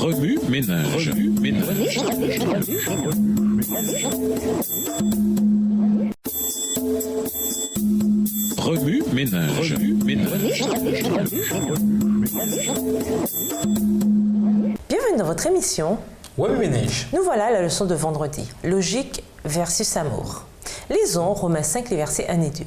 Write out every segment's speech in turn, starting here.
Remue ménage. Remue ménage. Bienvenue dans votre émission. Remue ménage. Nous voilà à la leçon de vendredi. Logique versus amour. Lisons Romains 5, les versets 1 et 2.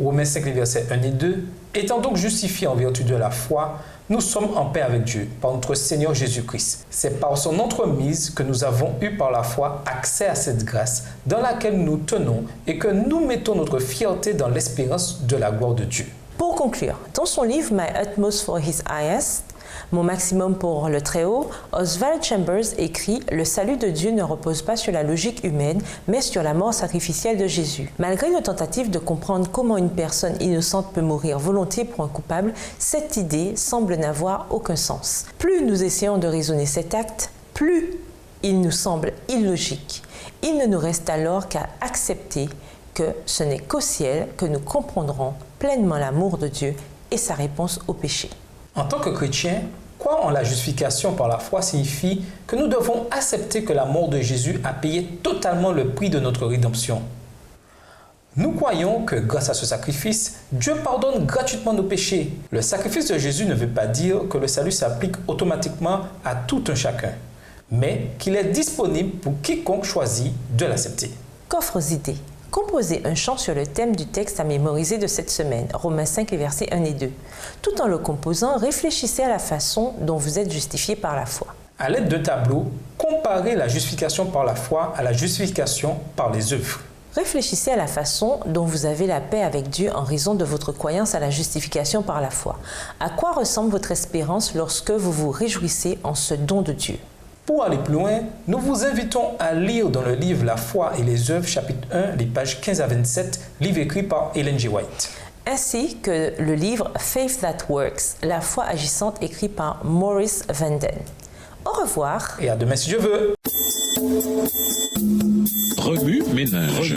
Romains 5, les versets 1 et 2. Étant donc justifiés en vertu de la foi, nous sommes en paix avec Dieu par notre Seigneur Jésus-Christ. C'est par son entremise que nous avons eu par la foi accès à cette grâce dans laquelle nous tenons et que nous mettons notre fierté dans l'espérance de la gloire de Dieu. Pour conclure, dans son livre My Utmost for His Highest, Mon maximum pour le Très-Haut, Oswald Chambers écrit « Le salut de Dieu ne repose pas sur la logique humaine, mais sur la mort sacrificielle de Jésus. Malgré nos tentatives de comprendre comment une personne innocente peut mourir volontiers pour un coupable, cette idée semble n'avoir aucun sens. Plus nous essayons de raisonner cet acte, plus il nous semble illogique. Il ne nous reste alors qu'à accepter que ce n'est qu'au ciel que nous comprendrons pleinement l'amour de Dieu et sa réponse au péché. » En tant que chrétiens, croire en la justification par la foi signifie que nous devons accepter que la mort de Jésus a payé totalement le prix de notre rédemption. Nous croyons que grâce à ce sacrifice, Dieu pardonne gratuitement nos péchés. Le sacrifice de Jésus ne veut pas dire que le salut s'applique automatiquement à tout un chacun, mais qu'il est disponible pour quiconque choisit de l'accepter. Qu'offrent idées? Composez un chant sur le thème du texte à mémoriser de cette semaine, Romains 5, les versets 1 et 2. Tout en le composant, réfléchissez à la façon dont vous êtes justifié par la foi. À l'aide de tableaux, comparez la justification par la foi à la justification par les œuvres. Réfléchissez à la façon dont vous avez la paix avec Dieu en raison de votre croyance à la justification par la foi. À quoi ressemble votre espérance lorsque vous vous réjouissez en ce don de Dieu? Pour aller plus loin, nous vous invitons à lire dans le livre La foi et les œuvres, chapitre 1, les pages 15 à 27, livre écrit par Ellen G. White. Ainsi que le livre Faith That Works, la foi agissante, écrit par Maurice Vanden. Au revoir. Et à demain si Dieu veut. Remue ménage.